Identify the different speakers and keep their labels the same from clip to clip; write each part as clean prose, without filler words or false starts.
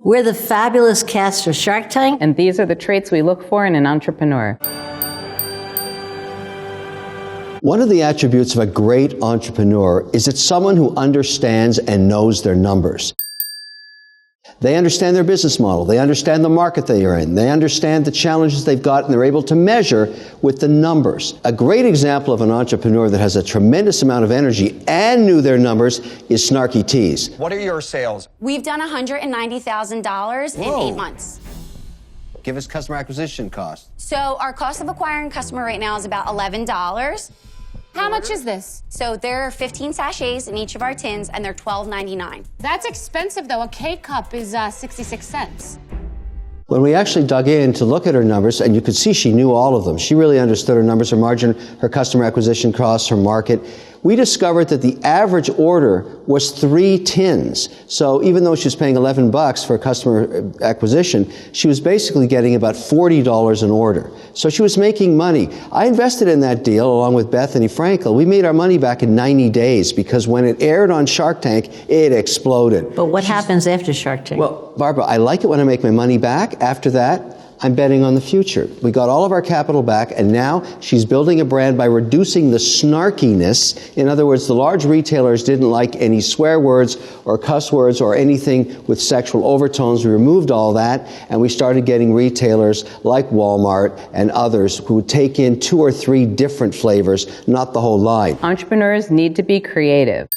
Speaker 1: We're the fabulous cast of Shark Tank.
Speaker 2: And these are the traits we look for in an entrepreneur.
Speaker 3: One of the attributes of a great entrepreneur is it's someone who understands and knows their numbers. They understand their business model. They understand the market they are in. They understand the challenges they've got, and they're able to measure with the numbers. A great example of an entrepreneur that has a tremendous amount of energy and knew their numbers is Snarky Tees.
Speaker 4: What are your sales?
Speaker 5: We've done $190,000 in 8 months.
Speaker 3: Give us customer acquisition cost.
Speaker 5: So our cost of acquiring a customer right now is about $11.
Speaker 6: How much is this?
Speaker 5: So there are 15 sachets in each of our tins, and they're $12.99.
Speaker 6: That's expensive, though. A K-cup is 66 cents.
Speaker 3: When we actually dug in to look at her numbers, and you could see she knew all of them. She really understood her numbers, her margin, her customer acquisition costs, her market. We discovered that the average order was 3 tins. So even though she was paying $11 for customer acquisition, she was basically getting about $40 an order. So she was making money. I invested in that deal along with Bethany Frankel. We made our money back in 90 days because when it aired on Shark Tank, it exploded.
Speaker 1: But what happens after Shark Tank?
Speaker 3: Well, Barbara, I like it when I make my money back. After that, I'm betting on the future. We got all of our capital back, and now she's building a brand by reducing the snarkiness. In other words, the large retailers didn't like any swear words or cuss words or anything with sexual overtones. We removed all that, and we started getting retailers like Walmart and others who would take in 2 or 3 different flavors, not the whole line.
Speaker 2: Entrepreneurs need to be creative.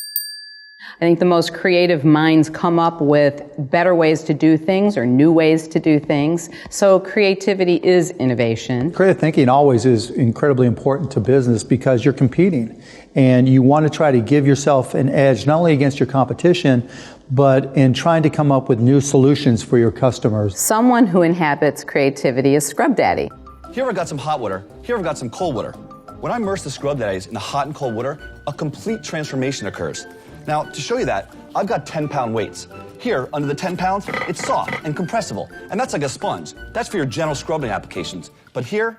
Speaker 2: I think the most creative minds come up with better ways to do things or new ways to do things. So creativity is innovation.
Speaker 7: Creative thinking always is incredibly important to business because you're competing and you want to try to give yourself an edge, not only against your competition, but in trying to come up with new solutions for your customers.
Speaker 2: Someone who inhabits creativity is Scrub Daddy.
Speaker 4: Here I've got some hot water. Here I've got some cold water. When I immerse the Scrub Daddies in the hot and cold water, a complete transformation occurs. Now, to show you that, I've got 10-pound weights. Here, under the 10 pounds, it's soft and compressible, and that's like a sponge. That's for your general scrubbing applications. But here,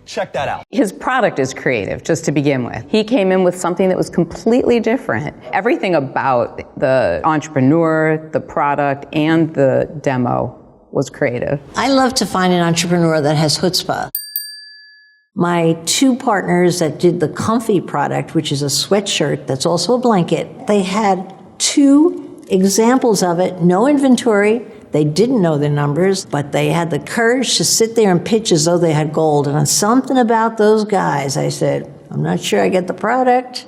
Speaker 4: check that out.
Speaker 2: His product is creative, just to begin with. He came in with something that was completely different. Everything about the entrepreneur, the product, and the demo was creative.
Speaker 1: I love to find an entrepreneur that has chutzpah. My 2 partners that did the Comfy product, which is a sweatshirt that's also a blanket, they had 2 examples of it, no inventory. They didn't know their numbers, but they had the courage to sit there and pitch as though they had gold. And on something about those guys, I said, I'm not sure I get the product,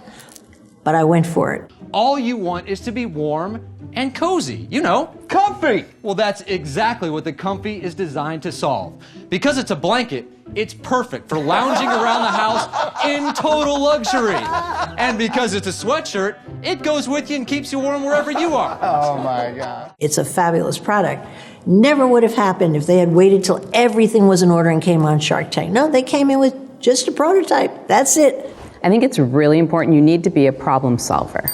Speaker 1: but I went for it.
Speaker 8: All you want is to be warm and cozy, you know, comfy. Well, that's exactly what the Comfy is designed to solve. Because it's a blanket, it's perfect for lounging around the house in total luxury. And because it's a sweatshirt, it goes with you and keeps you warm wherever you are.
Speaker 4: Oh my God.
Speaker 1: It's a fabulous product. Never would have happened if they had waited till everything was in order and came on Shark Tank. No, they came in with just a prototype. That's it.
Speaker 2: I think it's really important. You need to be a problem solver.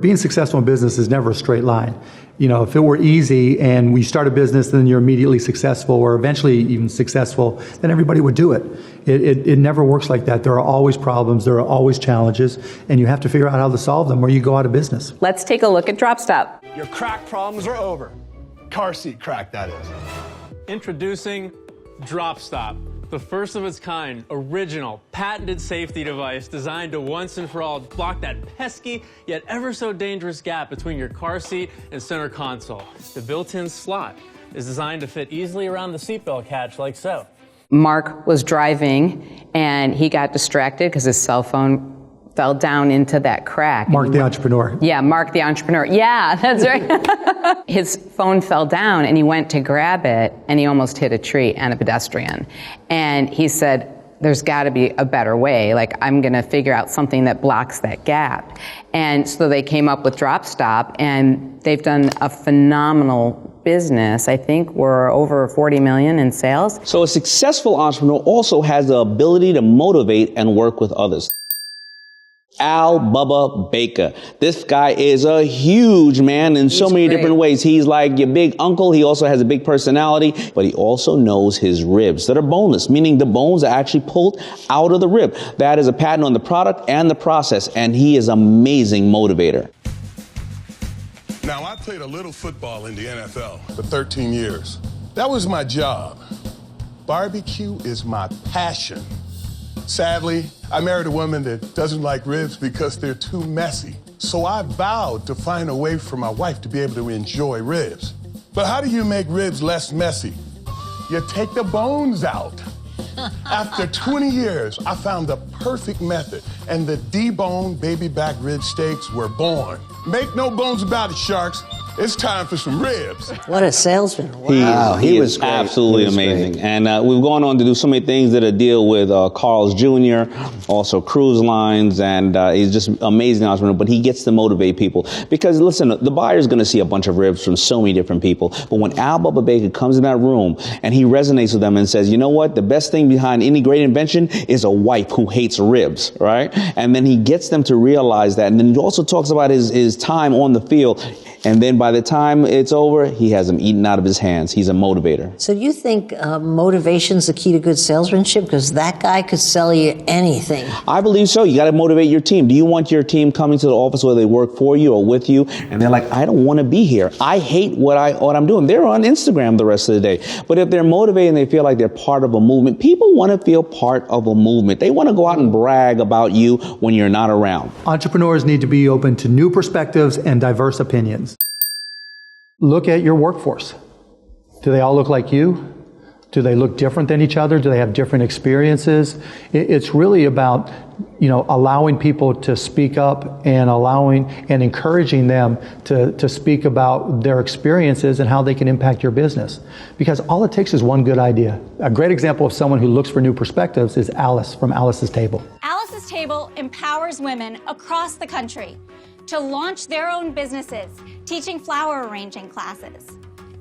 Speaker 7: Being successful in business is never a straight line. You know, if it were easy and we start a business, then you're immediately successful or eventually even successful, then everybody would do it. It never works like that. There are always problems, there are always challenges, and you have to figure out how to solve them or you go out of business.
Speaker 2: Let's take a look at Drop Stop.
Speaker 9: Your crack problems are over. Car seat crack, that is.
Speaker 10: Introducing Drop Stop, the first of its kind, original, patented safety device designed to once and for all block that pesky yet ever so dangerous gap between your car seat and center console. The built-in slot is designed to fit easily around the seatbelt catch like so.
Speaker 2: Mark was driving and he got distracted because his cell phone fell down into that crack.
Speaker 7: Mark the entrepreneur.
Speaker 2: Yeah, Mark the entrepreneur. Yeah, that's right. His phone fell down and he went to grab it and he almost hit a tree and a pedestrian. And he said, there's got to be a better way. Like, I'm going to figure out something that blocks that gap. And so they came up with Drop Stop, and they've done a phenomenal business. I think we're over 40 million in sales.
Speaker 11: So a successful entrepreneur also has the ability to motivate and work with others. Bubba Baker. This guy is a huge man in so many different ways. He's like your big uncle. He also has a big personality, but he also knows his ribs that are boneless, meaning the bones are actually pulled out of the rib. That is a patent on the product and the process, and he is an amazing motivator.
Speaker 9: Now, I played a little football in the NFL for 13 years. That was my job. Barbecue is my passion. Sadly, I married a woman that doesn't like ribs because they're too messy. So I vowed to find a way for my wife to be able to enjoy ribs. But how do you make ribs less messy? You take the bones out. After 20 years, I found the perfect method, and the deboned baby back rib steaks were born. Make no bones about it, Sharks. It's time for some ribs.
Speaker 1: What a salesman. Wow.
Speaker 11: He was absolutely amazing. Great. And we've gone on to do so many things that deal with Carl's Jr., also cruise lines, and he's just an amazing entrepreneur, but he gets to motivate people. Because, listen, the buyer's going to see a bunch of ribs from so many different people, but when Al Bubba Baker comes in that room and he resonates with them and says, you know what, the best thing behind any great invention is a wife who hates ribs, right? And then he gets them to realize that. And then he also talks about his time on the field. And then by the time it's over, he has them eaten out of his hands. He's a motivator.
Speaker 1: So you think motivation's the key to good salesmanship? Because that guy could sell you anything.
Speaker 11: I believe so. You got to motivate your team. Do you want your team coming to the office where they work for you or with you, and they're like, I don't want to be here. I hate what I'm doing. They're on Instagram the rest of the day. But if they're motivated and they feel like they're part of a movement, people want to feel part of a movement. They want to go out and brag about you when you're not around.
Speaker 7: Entrepreneurs need to be open to new perspectives and diverse opinions. Look at your workforce. Do they all look like you? Do they look different than each other? Do they have different experiences? It's really about, allowing people to speak up and allowing and encouraging them to speak about their experiences and how they can impact your business. Because all it takes is one good idea. A great example of someone who looks for new perspectives is Alice from Alice's Table.
Speaker 12: Alice's Table empowers women across the country to launch their own businesses, teaching flower arranging classes.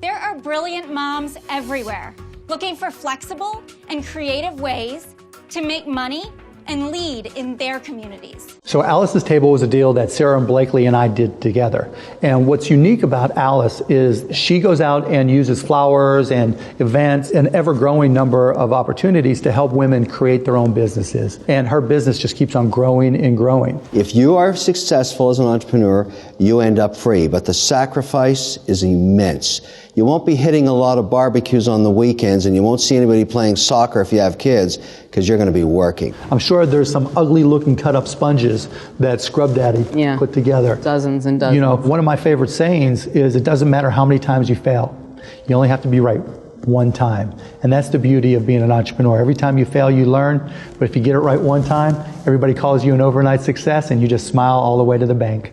Speaker 12: There are brilliant moms everywhere looking for flexible and creative ways to make money and lead in their communities.
Speaker 7: So Alice's Table was a deal that Sarah and Blakely and I did together. And what's unique about Alice is she goes out and uses flowers and events, an ever-growing number of opportunities to help women create their own businesses. And her business just keeps on growing and growing.
Speaker 3: If you are successful as an entrepreneur, you end up free, but the sacrifice is immense. You won't be hitting a lot of barbecues on the weekends, and you won't see anybody playing soccer if you have kids, because you're going to be working.
Speaker 7: I'm sure there's some ugly-looking cut-up sponges that Scrub Daddy put together.
Speaker 2: Dozens and dozens.
Speaker 7: One of my favorite sayings is, it doesn't matter how many times you fail. You only have to be right one time. And that's the beauty of being an entrepreneur. Every time you fail, you learn. But if you get it right one time, everybody calls you an overnight success, and you just smile all the way to the bank.